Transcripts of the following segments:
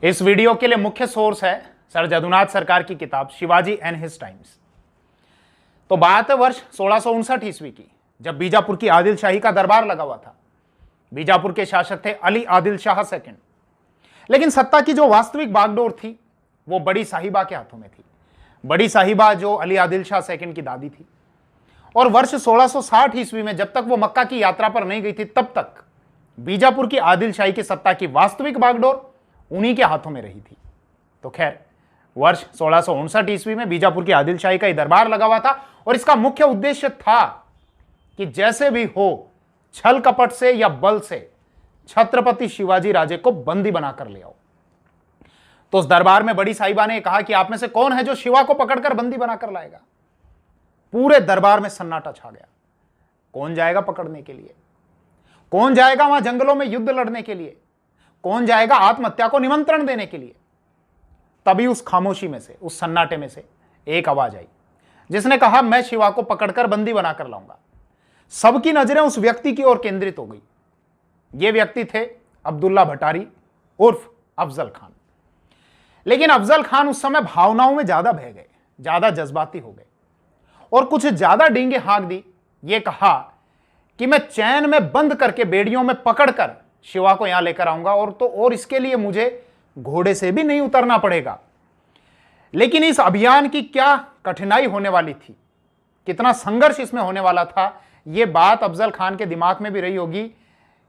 इस वीडियो के लिए मुख्य सोर्स है सर जदुनाथ सरकार की किताब शिवाजी एंड हिज टाइम्स। तो बात है वर्ष 1659 ईस्वी की, जब बीजापुर की आदिल शाही का दरबार लगा हुआ था। बीजापुर के शासक थे अली आदिल शाह सेकंड, लेकिन सत्ता की जो वास्तविक बागडोर थी वो बड़ी साहिबा के हाथों में थी। बड़ी साहिबा जो अली आदिल शाह सेकंड की दादी थी, और वर्ष 1660 ईस्वी में जब तक वो मक्का की यात्रा पर नहीं गई थी तब तक बीजापुर की आदिल शाही की सत्ता की वास्तविक बागडोर उन्हीं के हाथों में रही थी। तो खैर, वर्ष 1659 ईस्वी में बीजापुर की आदिल शाही का दरबार लगा हुआ था, और इसका मुख्य उद्देश्य था कि जैसे भी हो छल कपट से या बल से छत्रपति शिवाजी राजे को बंदी बनाकर ले आओ। तो उस दरबार में बड़ी साहिबा ने कहा कि आप में से कौन है जो शिवा को पकड़कर बंदी बनाकर लाएगा। पूरे दरबार में सन्नाटा छा गया। कौन जाएगा पकड़ने के लिए? कौन जाएगा वहां जंगलों में युद्ध लड़ने के लिए? कौन जाएगा आत्महत्या को निमंत्रण देने के लिए? तभी उस खामोशी में से, उस सन्नाटे में से एक आवाज आई जिसने कहा, मैं शिवा को पकड़कर बंदी बनाकर लाऊंगा। सबकी नजरें उस व्यक्ति की ओर केंद्रित हो गई। यह व्यक्ति थे अब्दुल्ला भटारी उर्फ अफजल खान। लेकिन अफजल खान उस समय भावनाओं में ज्यादा बह गए, ज्यादा जज्बाती हो गए और कुछ ज्यादा डींगे हाँक दी। ये कहा कि मैं चैन में बंद करके बेड़ियों में पकड़कर शिवा को यहां लेकर आऊंगा, और इसके लिए मुझे घोड़े से भी नहीं उतरना पड़ेगा। लेकिन इस अभियान की क्या कठिनाई होने वाली थी, कितना संघर्ष इसमें होने वाला था, यह बात अफजल खान के दिमाग में भी रही होगी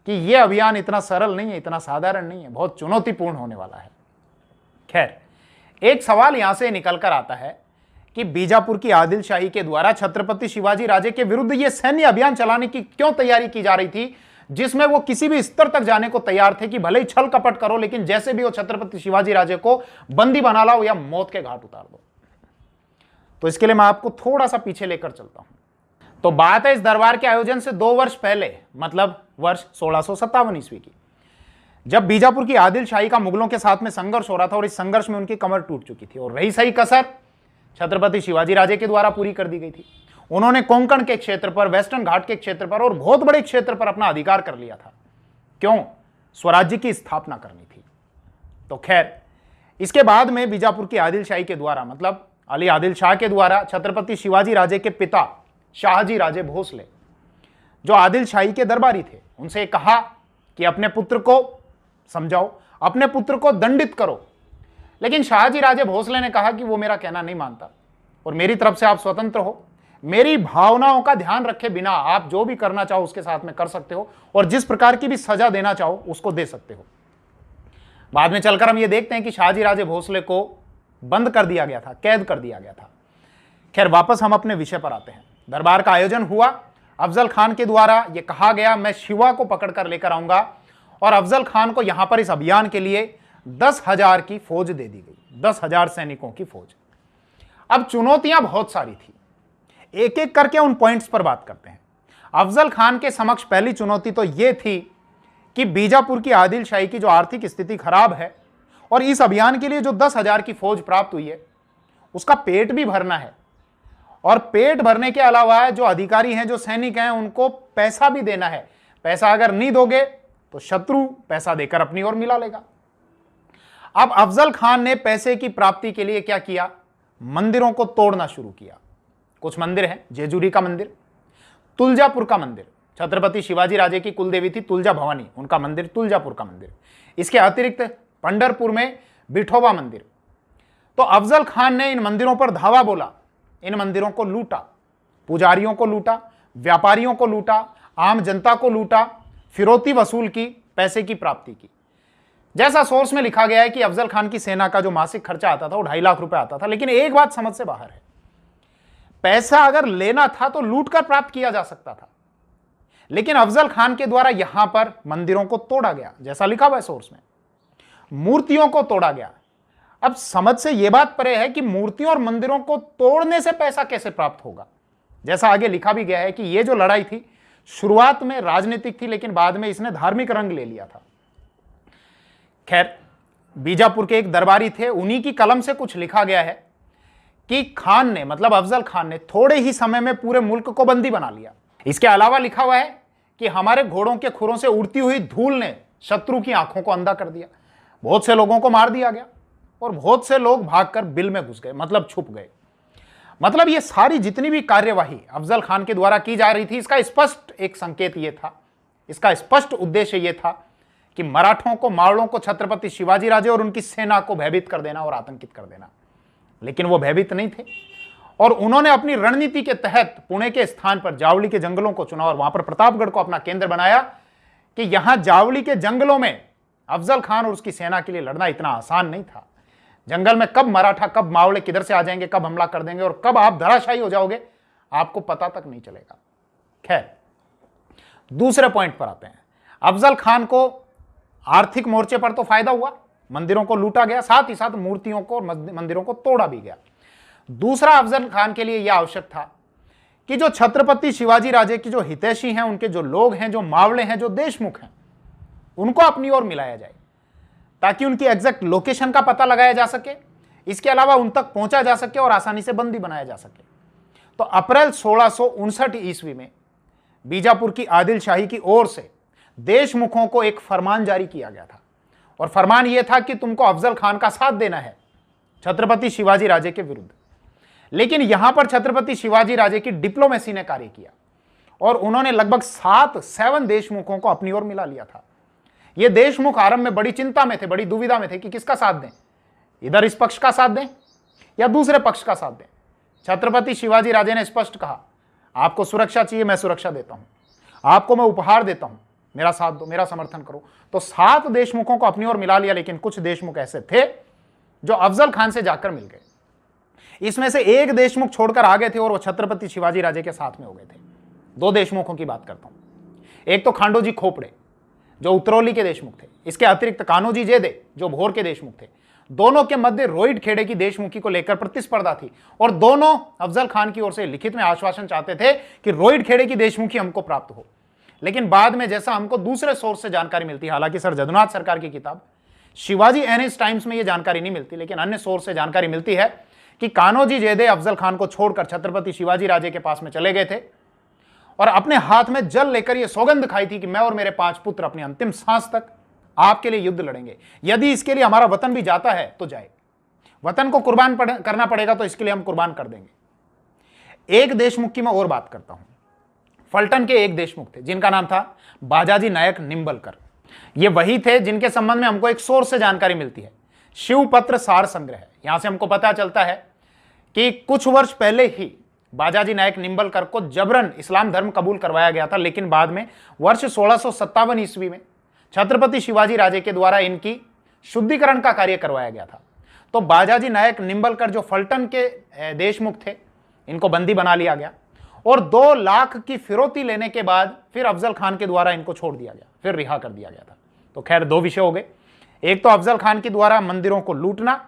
कि यह अभियान इतना सरल नहीं है, इतना साधारण नहीं है, बहुत चुनौतीपूर्ण होने वाला है। खैर, एक सवाल यहां से निकलकर आता है कि बीजापुर की आदिल शाही के द्वारा छत्रपति शिवाजी राजे के विरुद्ध यह सैन्य अभियान चलाने की क्यों तैयारी की जा रही थी, जिसमें वो किसी भी स्तर तक जाने को तैयार थे कि भले ही छल कपट करो, लेकिन जैसे भी हो छत्रपति शिवाजी राजे को बंदी बना लाओ या मौत के घाट उतार दो। तो इसके लिए मैं आपको थोड़ा सा पीछे लेकर चलता हूं। तो बात है इस दरबार के आयोजन से 2 वर्ष पहले, मतलब वर्ष 1657 ईस्वी की, जब बीजापुर की आदिल शाही का मुगलों के साथ में संघर्ष हो रहा था और इस संघर्ष में उनकी कमर टूट चुकी थी, और रही सही कसर छत्रपति शिवाजी राजे के द्वारा पूरी कर दी गई थी। उन्होंने कोंकण के क्षेत्र पर, वेस्टर्न घाट के क्षेत्र पर और बहुत बड़े क्षेत्र पर अपना अधिकार कर लिया था। क्यों? स्वराज्य की स्थापना करनी थी। तो खैर, इसके बाद में बीजापुर की आदिल शाही के द्वारा, मतलब अली आदिल शाह के द्वारा, छत्रपति शिवाजी राजे के पिता शाहजी राजे भोसले, जो आदिल शाही के दरबारी थे, उनसे कहा कि अपने पुत्र को समझाओ, अपने पुत्र को दंडित करो। लेकिन शाहजी राजे भोसले ने कहा कि वो मेरा कहना नहीं मानता और मेरी तरफ से आप स्वतंत्र हो, मेरी भावनाओं का ध्यान रखे बिना आप जो भी करना चाहो उसके साथ में कर सकते हो, और जिस प्रकार की भी सजा देना चाहो उसको दे सकते हो। बाद में चलकर हम ये देखते हैं कि शाहजी राजे भोसले को बंद कर दिया गया था, कैद कर दिया गया था। खैर, वापस हम अपने विषय पर आते हैं। दरबार का आयोजन हुआ। अफजल खान के द्वारा यह कहा गया, मैं शिवा को पकड़कर लेकर आऊंगा, और अफजल खान को यहां पर इस अभियान के लिए 10,000 की फौज दे दी गई, 10,000 सैनिकों की फौज। अब चुनौतियां बहुत सारी थी, एक एक करके उन पॉइंट्स पर बात करते हैं। अफजल खान के समक्ष पहली चुनौती तो यह थी कि बीजापुर की आदिल शाही की जो आर्थिक स्थिति खराब है, और इस अभियान के लिए जो 10,000 की फौज प्राप्त हुई है उसका पेट भी भरना है, और पेट भरने के अलावा जो अधिकारी हैं, जो सैनिक हैं, उनको पैसा भी देना है। पैसा अगर नहीं दोगे तो शत्रु पैसा देकर अपनी ओर मिला लेगा। अब अफजल खान ने पैसे की प्राप्ति के लिए क्या किया? मंदिरों को तोड़ना शुरू किया। कुछ मंदिर हैं, जेजुरी का मंदिर, तुलजापुर का मंदिर, छत्रपति शिवाजी राजे की कुलदेवी थी तुलजा भवानी, उनका मंदिर तुलजापुर का मंदिर। इसके अतिरिक्त पंढरपुर में विठोबा मंदिर। तो अफजल खान ने इन मंदिरों पर धावा बोला, इन मंदिरों को लूटा, पुजारियों को लूटा, व्यापारियों को लूटा, आम जनता को लूटा, फिरौती वसूल की, पैसे की प्राप्ति की। जैसा सोर्स में लिखा गया है कि अफजल खान की सेना का जो मासिक खर्चा आता था वो 2.5 लाख रुपए आता था। लेकिन एक बात समझ से बाहर है, पैसा अगर लेना था तो लूट कर प्राप्त किया जा सकता था, लेकिन अफजल खान के द्वारा यहां पर मंदिरों को तोड़ा गया, जैसा लिखा हुआ है सोर्स में, मूर्तियों को तोड़ा गया। अब समझ से यह बात परे है कि मूर्तियों और मंदिरों को तोड़ने से पैसा कैसे प्राप्त होगा। जैसा आगे लिखा भी गया है कि यह जो लड़ाई थी शुरुआत में राजनीतिक थी, लेकिन बाद में इसने धार्मिक रंग ले लिया था। खैर, बीजापुर के एक दरबारी थे, उन्हीं की कलम से कुछ लिखा गया है कि खान ने, मतलब अफजल खान ने, थोड़े ही समय में पूरे मुल्क को बंदी बना लिया। इसके अलावा लिखा हुआ है कि हमारे घोड़ों के खुरों से उड़ती हुई धूल ने शत्रु की आंखों को अंधा कर दिया। बहुत से लोगों को मार दिया गया और बहुत से लोग भागकर बिल में घुस गए, मतलब छुप गए। मतलब ये सारी जितनी भी कार्यवाही अफजल खान के द्वारा की जा रही थी, इसका स्पष्ट एक संकेत ये था, इसका स्पष्ट उद्देश्य ये था कि मराठों को, मावड़ों को छत्रपति शिवाजी राजे और उनकी सेना को भयभीत कर देना और आतंकित कर देना। लेकिन वो भयभीत नहीं थे और उन्होंने अपनी रणनीति के तहत पुणे के स्थान पर जावली के जंगलों को चुना और वहां पर प्रतापगढ़ को अपना केंद्र बनाया कि यहां जावली के जंगलों में अफजल खान और उसकी सेना के लिए लड़ना इतना आसान नहीं था। जंगल में कब मराठा, कब मावड़े किधर से आ जाएंगे, कब हमला कर देंगे और कब आप धराशायी हो जाओगे, आपको पता तक नहीं चलेगा। खैर, दूसरे पॉइंट पर आते हैं। अफजल खान को आर्थिक मोर्चे पर तो फायदा हुआ, मंदिरों को लूटा गया, साथ ही साथ मूर्तियों को और मंदिरों को तोड़ा भी गया। दूसरा, अफजल खान के लिए यह आवश्यक था कि जो छत्रपति शिवाजी राजे की जो हितैषी हैं, उनके जो लोग हैं, जो मावड़े हैं, जो देशमुख हैं, उनको अपनी ओर मिलाया जाए ताकि उनकी एग्जैक्ट लोकेशन का पता लगाया जा सके, इसके अलावा उन तक पहुंचा जा सके और आसानी से बंदी बनाया जा सके। तो अप्रैल 1659 ईस्वी में बीजापुर की आदिल शाही की ओर से देशमुखों को एक फरमान जारी किया गया था और फरमान यह था कि तुमको अफजल खान का साथ देना है छत्रपति शिवाजी राजे के विरुद्ध। लेकिन यहां पर छत्रपति शिवाजी राजे की डिप्लोमेसी ने कार्य किया और उन्होंने लगभग 7 देशमुखों को अपनी ओर मिला लिया था। ये देशमुख आरंभ में बड़ी चिंता में थे, बड़ी दुविधा में थे कि किसका साथ दें, इधर इस पक्ष का साथ दें या दूसरे पक्ष का साथ दें। छत्रपति शिवाजी राजे ने स्पष्ट कहा, आपको सुरक्षा चाहिए, मैं सुरक्षा देता हूं, आपको मैं उपहार देता हूं, मेरा साथ दो, मेरा समर्थन करो। तो 7 देशमुखों को अपनी ओर मिला लिया, लेकिन कुछ देशमुख ऐसे थे जो अफजल खान से जाकर मिल गए। इसमें से एक देशमुख छोड़कर आ गए थे और वो छत्रपति शिवाजी राजे के साथ में हो गए थे। 2 देशमुखों की बात करता हूं। एक तो खांडोजी खोपड़े जो उत्तरौली के देशमुख थे, इसके अतिरिक्त कान्होजी जेदे जो भोर के देशमुख थे। दोनों के मध्य रोहित खेड़े की देशमुखी को लेकर प्रतिस्पर्धा थी और दोनों अफजल खान की ओर से लिखित में आश्वासन चाहते थे कि रोहित खेड़े की देशमुखी हमको प्राप्त हो। लेकिन बाद में जैसा हमको दूसरे सोर्स से जानकारी मिलती है, हालांकि सर जदुनाथ सरकार की किताब शिवाजी एंड हिज टाइम्स में यह जानकारी नहीं मिलती, लेकिन अन्य सोर्स से जानकारी मिलती है कि कान्होजी जेदे अफजल खान को छोड़कर छत्रपति शिवाजी राजे के पास में चले गए थे और अपने हाथ में जल लेकर यह सौगंध खाई थी कि मैं और मेरे 5 पुत्र अपनी अंतिम सांस तक आपके लिए युद्ध लड़ेंगे। यदि इसके लिए हमारा वतन भी जाता है तो जाए, वतन को कुर्बान करना पड़ेगा तो इसके लिए हम कुर्बान कर देंगे। एक देशमुख की मैं और बात करता हूं। फलटन के एक देशमुख थे जिनका नाम था बाजाजी नायक निंबलकर। ये वही थे जिनके संबंध में हमको एक सोर्स से जानकारी मिलती है, शिवपत्र सार संग्रह। यहां से हमको पता चलता है कि कुछ वर्ष पहले ही बाजाजी नायक निंबलकर को जबरन इस्लाम धर्म कबूल करवाया गया था, लेकिन बाद में वर्ष 1657 ईस्वी में छत्रपति शिवाजी राजे के द्वारा इनकी शुद्धिकरण का कार्य करवाया गया था। तो बाजाजी नायक निंबलकर जो फलटन के देशमुख थे, इनको बंदी बना लिया गया और 2 लाख की फिरौती लेने के बाद फिर अफजल खान के द्वारा इनको छोड़ दिया गया, फिर रिहा कर दिया गया था। तो खैर 2 विषय हो गए। एक तो अफजल खान के द्वारा मंदिरों को लूटना,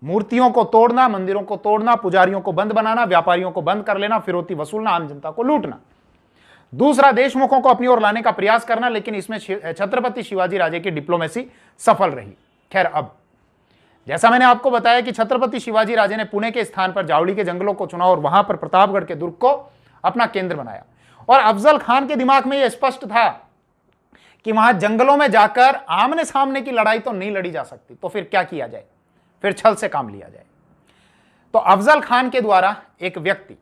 मूर्तियों को तोड़ना, मंदिरों को तोड़ना, पुजारियों को बंद बनाना, व्यापारियों को बंद कर लेना, फिरौती वसूलना, आम जनता को लूटना। दूसरा, देशमुखों को अपनी ओर लाने का प्रयास करना, लेकिन इसमें छत्रपति शिवाजी राजे की डिप्लोमेसी सफल रही। खैर, अब जैसा मैंने आपको बताया कि छत्रपति शिवाजी राजे ने पुणे के स्थान पर जावली के जंगलों को चुना और वहां पर प्रतापगढ़ के दुर्ग को अपना केंद्र बनाया और अफजल खान के दिमाग में यह स्पष्ट था कि वहां जंगलों में जाकर आमने सामने की लड़ाई तो नहीं लड़ी जा सकती, तो फिर क्या किया जाए, फिर छल से काम लिया जाए। तो अफजल खान के द्वारा एक व्यक्ति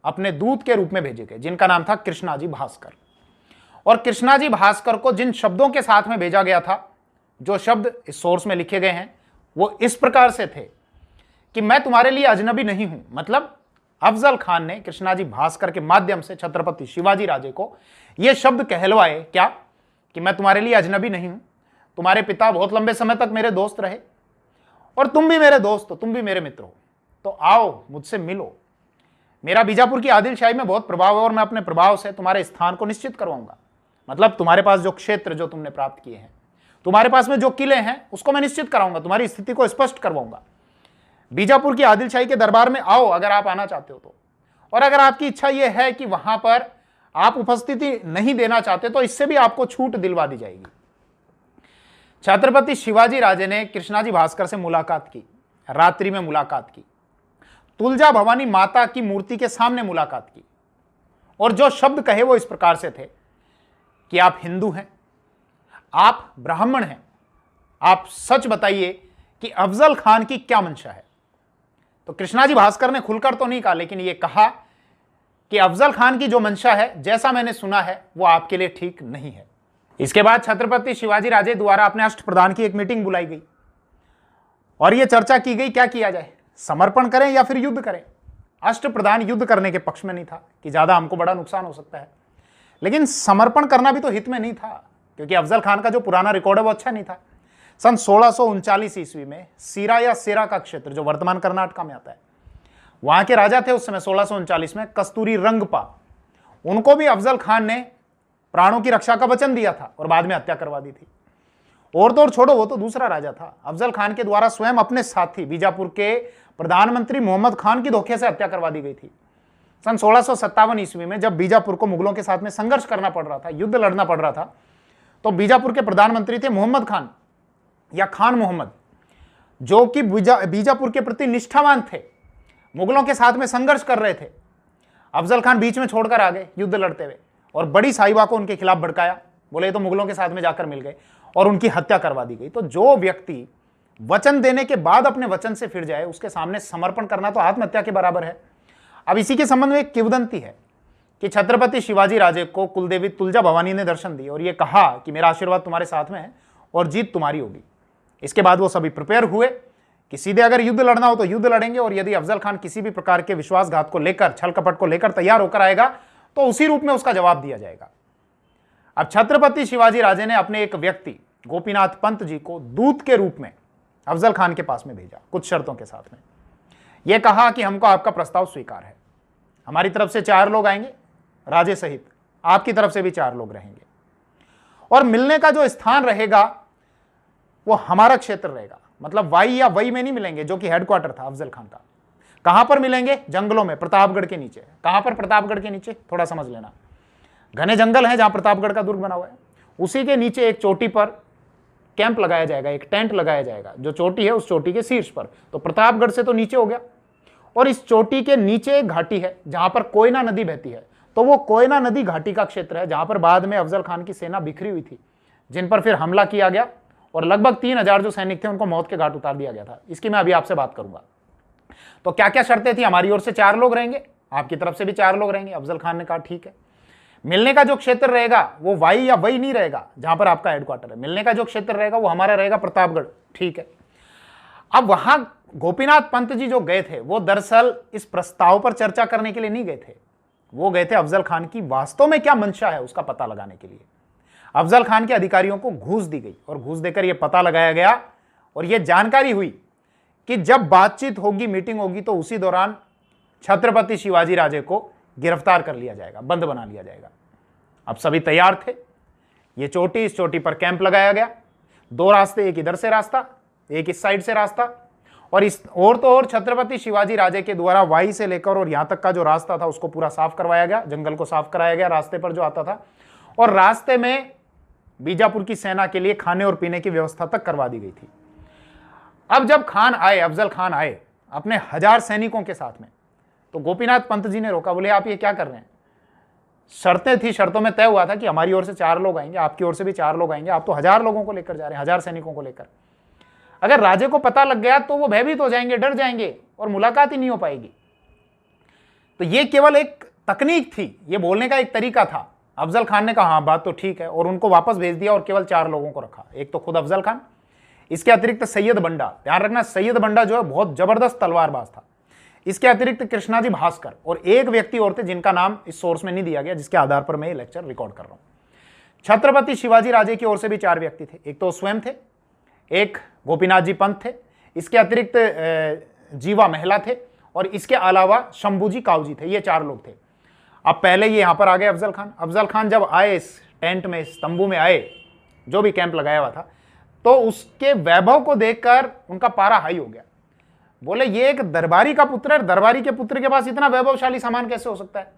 अपने दूत के रूप में भेजे गए जिनका नाम था कृष्णाजी भास्कर। और कृष्णाजी भास्कर को जिन शब्दों के साथ में भेजा गया था, जो शब्द इस सोर्स में लिखे गए हैं, वो इस प्रकार से थे कि मैं तुम्हारे लिए अजनबी नहीं हूं। मतलब अफजल खान ने कृष्णाजी भास्कर के माध्यम से छत्रपति शिवाजी राजे को यह शब्द कहलवाए, क्या कि मैं तुम्हारे लिए अजनबी नहीं हूं, तुम्हारे पिता बहुत लंबे समय तक मेरे दोस्त रहे और तुम भी मेरे दोस्त हो, तुम भी मेरे मित्र हो, तो आओ मुझसे मिलो। मेरा बीजापुर की आदिल शाही में बहुत प्रभाव है और मैं अपने प्रभाव से तुम्हारे स्थान को निश्चित करवाऊंगा। मतलब तुम्हारे पास जो क्षेत्र जो तुमने प्राप्त किए हैं, तुम्हारे पास में जो किले हैं, उसको मैं निश्चित कराऊंगा, तुम्हारी स्थिति को स्पष्ट करवाऊंगा। बीजापुर की आदिल शाही के दरबार में आओ अगर आप आना चाहते हो तो, और अगर आपकी इच्छा यह है कि वहां पर आप उपस्थिति नहीं देना चाहते तो इससे भी आपको छूट दिलवा दी जाएगी। छत्रपति शिवाजी राजे ने कृष्णाजी भास्कर से मुलाकात की, रात्रि में मुलाकात की, तुलजा भवानी माता की मूर्ति के सामने मुलाकात की और जो शब्द कहे वो इस प्रकार से थे कि आप हिंदू हैं, आप ब्राह्मण हैं, आप सच बताइए कि अफजल खान की क्या मंशा है। तो कृष्णाजी भास्कर ने खुलकर तो नहीं कहा, लेकिन यह कहा कि अफजल खान की जो मंशा है, जैसा मैंने सुना है, वो आपके लिए ठीक नहीं है। इसके बाद छत्रपति शिवाजी राजे द्वारा अपने अष्टप्रधान की एक मीटिंग बुलाई गई और यह चर्चा की गई क्या किया जाए, समर्पण करें या फिर युद्ध करें। अष्टप्रधान युद्ध करने के पक्ष में नहीं था कि ज्यादा हमको बड़ा नुकसान हो सकता है, लेकिन समर्पण करना भी तो हित में नहीं था, क्योंकि अफजल खान का जो पुराना रिकॉर्ड है वो अच्छा नहीं था। सन 1639 ईस्वी में सीरा या सेरा का क्षेत्र, जो वर्तमान कर्नाटक में आता है, वहां के राजा थे उस समय 1639 में कस्तूरी रंगपा। उनको भी अफजल खान ने प्राणों की रक्षा का वचन दिया था और बाद में हत्या करवा दी थी। और तो और छोड़ो, वो तो दूसरा राजा था। अफजल खान के द्वारा स्वयं अपने साथी बीजापुर के प्रधानमंत्री मोहम्मद खान की धोखे से हत्या करवा दी गई थी। सन 1657 ईस्वी में जब बीजापुर को मुगलों के साथ में संघर्ष करना पड़ रहा था, युद्ध लड़ना पड़ रहा था, तो बीजापुर के प्रधानमंत्री थे मोहम्मद खान या खान मोहम्मद, जो कि बीजापुर के प्रति निष्ठावान थे, मुगलों के साथ में संघर्ष कर रहे थे। अफजल खान बीच में छोड़कर आ गए युद्ध लड़ते हुए और बड़ी साहिबा को उनके खिलाफ भड़काया, बोले तो मुगलों के साथ में जाकर मिल गए और उनकी हत्या करवा दी गई। तो जो व्यक्ति वचन देने के बाद अपने वचन से फिर जाए, उसके सामने समर्पण करना तो आत्महत्या के बराबर है। अब इसी के संबंध में एक किंवदंती है कि छत्रपति शिवाजी राजे को कुलदेवी तुलजा भवानी ने दर्शन दिए और यह कहा कि मेरा आशीर्वाद तुम्हारे साथ में है और जीत तुम्हारी होगी। इसके बाद वो सभी प्रिपेयर हुए कि सीधे अगर युद्ध लड़ना हो तो युद्ध लड़ेंगे, और यदि अफजल खान किसी भी प्रकार के विश्वासघात को लेकर, छल कपट को लेकर तैयार होकर आएगा तो उसी रूप में उसका जवाब दिया जाएगा। अब छत्रपति शिवाजी राजे ने अपने एक व्यक्ति गोपीनाथ पंत जी को दूत के रूप में अफजल खान के पास में भेजा, कुछ शर्तों के साथ में। यह कहा कि हमको आपका प्रस्ताव स्वीकार है, हमारी तरफ से 4 लोग आएंगे राजे सहित, आपकी तरफ से भी 4 लोग रहेंगे, और मिलने का जो स्थान रहेगा वो हमारा क्षेत्र रहेगा। मतलब वाई या वई में नहीं मिलेंगे, जो कि हेडक्वार्टर था अफजल खान का। कहां पर मिलेंगे? जंगलों में, प्रतापगढ़ के नीचे। कहां पर? प्रतापगढ़ के नीचे, थोड़ा समझ लेना, घने जंगल है जहां प्रतापगढ़ का दुर्ग बना हुआ है, उसी के नीचे एक चोटी पर कैंप लगाया जाएगा, एक टेंट लगाया जाएगा, जो चोटी है उस चोटी के शीर्ष पर। तो प्रतापगढ़ से तो नीचे हो गया, और इस चोटी के नीचे एक घाटी है जहां पर कोयना नदी बहती है। तो वो कोयना नदी घाटी का क्षेत्र है जहां पर बाद में अफजल खान की सेना बिखरी हुई थी, जिन पर फिर हमला किया गया और लगभग 3000 जो सैनिक थे उनको मौत के घाट उतार दिया गया था। इसकी मैं अभी आपसे बात करूंगा। तो क्या क्या शर्तें थी? हमारी ओर से 4 लोग रहेंगे, आपकी तरफ से भी 4 लोग रहेंगे। अफजल खान ने कहा ठीक है। मिलने का जो क्षेत्र रहेगा वो वाई या वही नहीं रहेगा जहां पर आपका हेडक्वार्टर है, मिलने का जो क्षेत्र रहेगा वो हमारा रहेगा प्रतापगढ़, ठीक है। अब वहां गोपीनाथ पंत जी जो गए थे वो दरअसल इस प्रस्ताव पर चर्चा करने के लिए नहीं गए थे, वो गए थे अफजल खान की वास्तव में क्या मंशा है उसका पता लगाने के लिए। अफजल खान के अधिकारियों को घूस दी गई और घूस देकर यह पता लगाया गया और यह जानकारी हुई कि जब बातचीत होगी, मीटिंग होगी, तो उसी दौरान छत्रपति शिवाजी राजे को गिरफ्तार कर लिया जाएगा, बंद बना लिया जाएगा। अब सभी तैयार थे। ये चोटी, इस चोटी पर कैंप लगाया गया, 2 रास्ते, एक इधर से रास्ता, एक इस साइड से रास्ता, और इस और तो और छत्रपति शिवाजी राजे के द्वारा वाई से लेकर और यहां तक का जो रास्ता था उसको पूरा साफ करवाया गया, जंगल को साफ कराया गया रास्ते पर जो आता था, और रास्ते में बीजापुर की सेना के लिए खाने और पीने की व्यवस्था तक करवा दी गई थी। अब जब खान आए, अफजल खान आए अपने 1000 सैनिकों के साथ में, तो गोपीनाथ पंत जी ने रोका, बोले आप ये क्या कर रहे हैं? शर्तें थी, शर्तों में तय हुआ था कि हमारी ओर से 4 लोग आएंगे, आपकी ओर से भी 4 लोग आएंगे, आप तो 1000 लोगों को लेकर जा रहे हैं, 1000 सैनिकों को लेकर। अगर राजे को पता लग गया तो वो भयभीत हो जाएंगे, डर जाएंगे और मुलाकात ही नहीं हो पाएगी। तो ये केवल एक तकनीक थी, ये बोलने का एक तरीका था। अफजल खान ने कहा हाँ बात तो ठीक है, और उनको वापस भेज दिया और केवल 4 लोगों को रखा। एक तो खुद अफजल खान, इसके अतिरिक्त सैयद बंडा, ध्यान रखना सैयद बंडा जो है बहुत जबरदस्त तलवारबाज था। इसके अतिरिक्त कृष्णाजी भास्कर और एक व्यक्ति और थे जिनका नाम इस सोर्स में नहीं दिया गया, जिसके आधार पर मैं ये लेक्चर रिकॉर्ड कर रहा हूं। छत्रपति शिवाजी राजे की ओर से भी 4 व्यक्ति थे, एक तो स्वयं थे, एक गोपीनाथ जी पंत थे, इसके अतिरिक्त जीवा महिला थे, और इसके अलावा शंभूजी कावजी थे। ये 4 लोग थे। अब पहले ये यहां पर आ गए अफजल खान। अफजल खान जब आए इस टेंट में, इस तंबू में आए, जो भी कैंप लगाया हुआ था, तो उसके वैभव को देखकर उनका पारा हाई हो गया। बोले ये एक दरबारी का पुत्र है, दरबारी के पुत्र के पास इतना वैभवशाली सामान कैसे हो सकता है?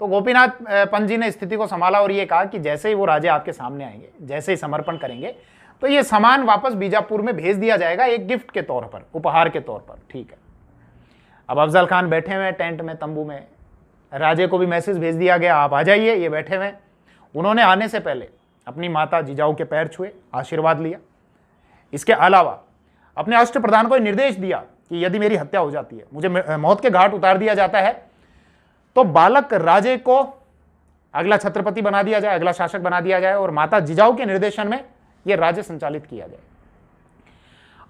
तो गोपीनाथ पंत जी ने स्थिति को संभाला और ये कहा कि जैसे ही वो राजे आपके सामने आएंगे, जैसे ही समर्पण करेंगे, तो ये सामान वापस बीजापुर में भेज दिया जाएगा एक गिफ्ट के तौर पर, उपहार के तौर पर, ठीक है। अब अफजल खान बैठे हुए टेंट में, तंबू में, राजे को भी मैसेज भेज दिया गया आप आ जाइए, ये बैठे हुए। उन्होंने आने से पहले अपनी माता जिजाऊ के पैर छुए, आशीर्वाद लिया। इसके अलावा अपने अष्टप्रधान को निर्देश दिया कि यदि मेरी हत्या हो जाती है, मुझे मौत के घाट उतार दिया जाता है, तो बालक राजे को अगला छत्रपति बना दिया जाए, अगला शासक बना दिया जाए और माता जिजाऊ के निर्देशन में यह राज्य संचालित किया जाए।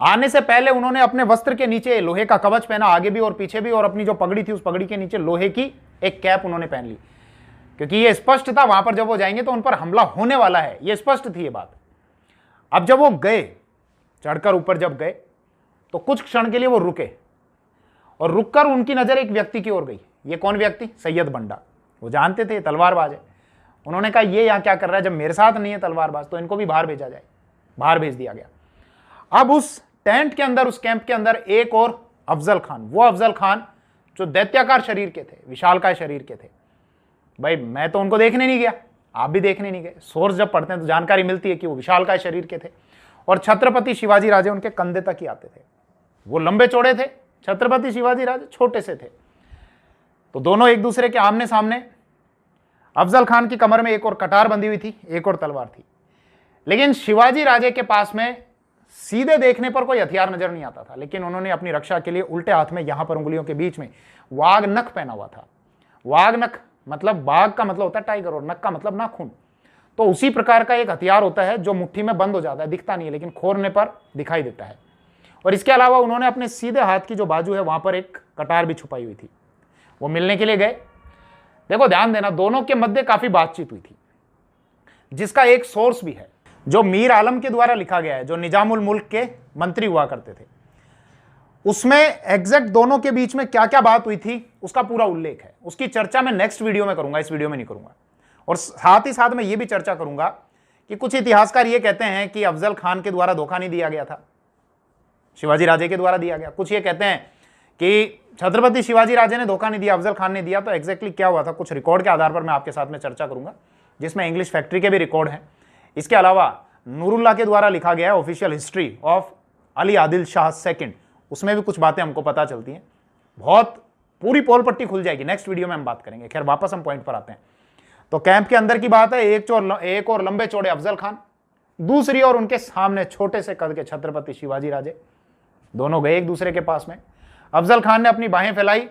आने से पहले उन्होंने अपने वस्त्र के नीचे लोहे का कवच पहना, आगे भी और पीछे भी, और अपनी जो पगड़ी थी उस पगड़ी के नीचे लोहे की एक कैप उन्होंने पहन ली, क्योंकि यह स्पष्ट था वहां पर जब वो जाएंगे तो उन पर हमला होने वाला है, यह स्पष्ट थी ये बात। अब जब वो गए, चढ़कर ऊपर जब गए, तो कुछ क्षण के लिए वो रुके और रुककर उनकी नजर एक व्यक्ति की ओर गई। ये कौन व्यक्ति? सैयद बंडा। वो जानते थे तलवारबाज है। उन्होंने कहा ये यहां क्या कर रहा है, जब मेरे साथ नहीं है तलवारबाज, तो इनको भी बाहर भेजा जाए। बाहर भेज दिया गया। अब उस टेंट के अंदर, उस कैंप के अंदर एक और अफजल खान, वो अफजल खान जो दैत्याकार शरीर के थे, विशालकाय शरीर के थे। भाई मैं तो उनको देखने नहीं गया, आप भी देखने नहीं गए। सोर्स जब पढ़ते हैं तो जानकारी मिलती है कि वो विशालकाय शरीर के थे और छत्रपति शिवाजी राजे उनके कंधे तक ही आते थे। वो लंबे चौड़े थे, छत्रपति शिवाजी राजे छोटे से थे। तो दोनों एक दूसरे के आमने सामने। अफजल खान की कमर में एक और कटार बंधी हुई थी, एक और तलवार थी। लेकिन शिवाजी राजे के पास में सीधे देखने पर कोई हथियार नजर नहीं आता था, लेकिन उन्होंने अपनी रक्षा के लिए उल्टे हाथ में यहां पर उंगलियों के बीच में वाघ नख पहना हुआ था। वाघ नख मतलब बाघ का मतलब होता है टाइगर और नख का मतलब नाखून। तो उसी प्रकार का एक हथियार होता है जो मुट्ठी में बंद हो जाता है, दिखता नहीं है लेकिन खोरने पर दिखाई देता है। और इसके अलावा उन्होंने अपने सीधे हाथ की जो बाजू है वहां पर एक कटार भी छुपाई हुई थी। वो मिलने के लिए गए। देखो ध्यान देना, दोनों के मध्य काफी बातचीत हुई थी, जिसका एक सोर्स भी है जो मीर आलम के द्वारा लिखा गया है, जो निजामुल मुल्क के मंत्री हुआ करते थे। उसमें एग्जैक्ट दोनों के बीच में क्या क्या बात हुई थी उसका पूरा उल्लेख है। उसकी चर्चा मैं नेक्स्ट वीडियो में करूंगा, इस वीडियो में नहीं करूंगा। और साथ ही साथ मैं ये भी चर्चा करूंगा कि कुछ इतिहासकार ये कहते हैं कि अफजल खान के द्वारा धोखा नहीं दिया गया था, शिवाजी राजे के द्वारा दिया गया। कुछ ये कहते हैं कि छत्रपति शिवाजी राजे ने धोखा नहीं दिया, अफजल खान ने दिया। तो एग्जैक्टली क्या हुआ था, कुछ रिकॉर्ड के आधार पर मैं आपके साथ में चर्चा करूंगा, जिसमें इंग्लिश फैक्ट्री के भी रिकॉर्ड हैं। इसके अलावा नूरुल्लाह के द्वारा लिखा गया है official history of Ali Adil Shah second, उसमें भी कुछ बातें हमको पता चलती हैं। बहुत पूरी पोल पट्टी खुल जाएगी, नेक्स्ट वीडियो में हम बात करेंगे। खैर वापस हम पॉइंट पर आते हैं। तो कैंप के अंदर की बात है, एक और लंबे चौड़े अफजल खान, दूसरी और उनके सामने छोटे से कद के छत्रपति शिवाजी राजे। दोनों गए एक दूसरे के पास में। अफजल खान ने अपनी बाहें फैलाई,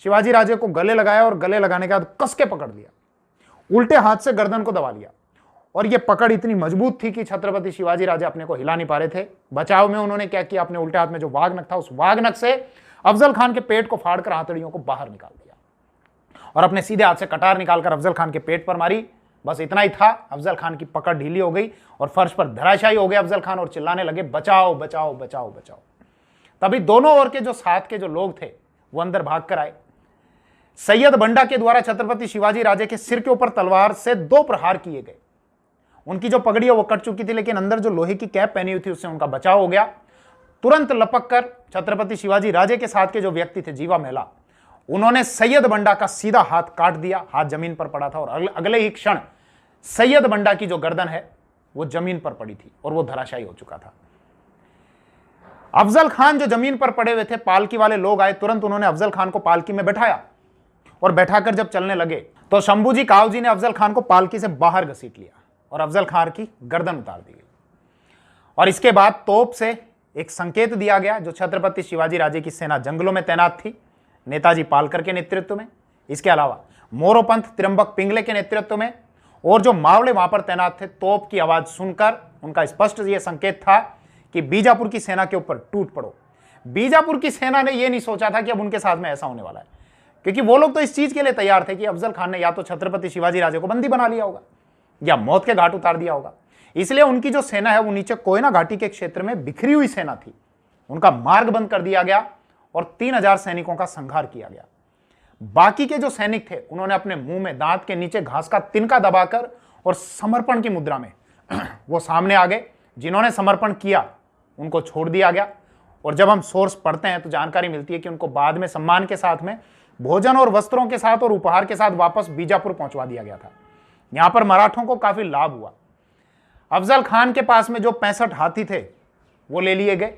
शिवाजी राजे को गले लगाया और गले लगाने के बाद कस के पकड़ लिया, उल्टे हाथ से गर्दन को दबा लिया। और यह पकड़ इतनी मजबूत थी कि छत्रपति शिवाजी राजे अपने को हिला नहीं पा रहे थे। बचाव में उन्होंने क्या किया, अपने उल्टे हाथ में जो वाघ नख था उस वाघ नख से अफजल खान के पेट को फाड़कर हथेलियों को बाहर निकाल दिया और अपने सीधे हाथ से कटार निकालकर अफजल खान के पेट पर मारी। बस इतना ही था, अफजल खान की पकड़ ढीली हो गई और फर्श पर धराशायी हो गए अफजल खान और चिल्लाने लगे, बचाओ बचाओ बचाओ बचाओ। तभी दोनों ओर के जो साथ के जो लोग थे वो अंदर भाग कर आए। सैयद बंडा के द्वारा छत्रपति शिवाजी राजे के सिर के ऊपर तलवार से 2 प्रहार किए गए। उनकी जो पगड़ी है वो कट चुकी थी, लेकिन अंदर जो लोहे की कैप पहनी हुई थी उससे उनका बचाव हो गया। तुरंत लपक कर छत्रपति शिवाजी राजे के साथ के जो व्यक्ति थे, जीवा महिला, उन्होंने सैयद बंडा का सीधा हाथ काट दिया। हाथ जमीन पर पड़ा था और अगले ही क्षण सैयद बंडा की जो गर्दन है वो जमीन पर पड़ी थी और वो धराशायी हो चुका था। अफजल खान जो जमीन पर पड़े हुए थे, पालकी वाले लोग आए, तुरंत उन्होंने अफजल खान को पालकी में बैठाया और बैठाकर जब चलने लगे तो शंभूजी काव जी ने अफजल खान को पालकी से बाहर घसीट लिया और अफजल खान की गर्दन उतार दी गई। और इसके बाद तोप से एक संकेत दिया गया। जो छत्रपति शिवाजी राजे की सेना जंगलों में तैनात थी नेताजी पालकर के नेतृत्व में, इसके अलावा मोरोपंथ त्र्यंबक पिंगले के नेतृत्व में, और जो मावले वहां पर तैनात थे, तोप की आवाज सुनकर उनका स्पष्ट यह संकेत था कि बीजापुर की सेना के ऊपर टूट पड़ो। बीजापुर की सेना ने यह नहीं सोचा था कि अब उनके साथ में ऐसा होने वाला है, क्योंकि वो लोग तो इस चीज के लिए तैयार थे कि अफजल खान ने या तो छत्रपति शिवाजी राजे को बंदी बना लिया होगा या मौत के घाट उतार दिया होगा। इसलिए उनकी जो सेना है वो नीचे कोयना घाटी के क्षेत्र में बिखरी हुई सेना थी। उनका मार्ग बंद कर दिया गया और 3000 सैनिकों का संहार किया गया। बाकी के जो सैनिक थे उन्होंने अपने मुंह में दांत के नीचे घास का तिनका दबाकर और समर्पण की मुद्रा में वो सामने आ गए। जिन्होंने समर्पण किया उनको छोड़ दिया गया। और जब हम सोर्स पढ़ते हैं तो जानकारी मिलती है कि उनको बाद में सम्मान के साथ में भोजन और वस्त्रों के साथ और उपहार के साथ वापस बीजापुर पहुंचवा दिया गया था। यहां पर मराठों को काफी लाभ हुआ। अफजल खान के पास में जो 65 हाथी थे वो ले लिए गए।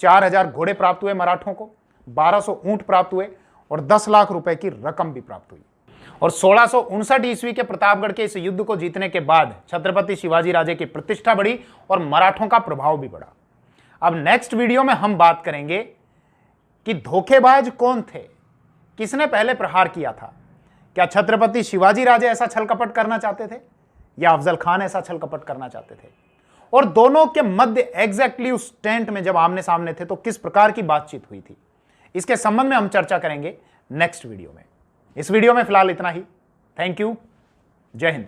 4000 घोड़े प्राप्त हुए मराठों को, 1200 ऊंट प्राप्त हुए और 10 लाख रुपए की रकम भी प्राप्त हुई। और 1659 ईस्वी के प्रतापगढ़ के इस युद्ध को जीतने के बाद छत्रपति शिवाजी राजे की प्रतिष्ठा बढ़ी और मराठों का प्रभाव भी बढ़ा। अब नेक्स्ट वीडियो में हम बात करेंगे कि धोखेबाज कौन थे, किसने पहले प्रहार किया था। क्या छत्रपति शिवाजी राजे ऐसा छल कपट करना चाहते थे या अफजल खान ऐसा छल कपट करना चाहते थे, और दोनों के मध्य एग्जैक्टली उस टेंट में जब आमने सामने थे तो किस प्रकार की बातचीत हुई थी, इसके संबंध में हम चर्चा करेंगे नेक्स्ट वीडियो में। इस वीडियो में फिलहाल इतना ही। Thank you. जय हिंद।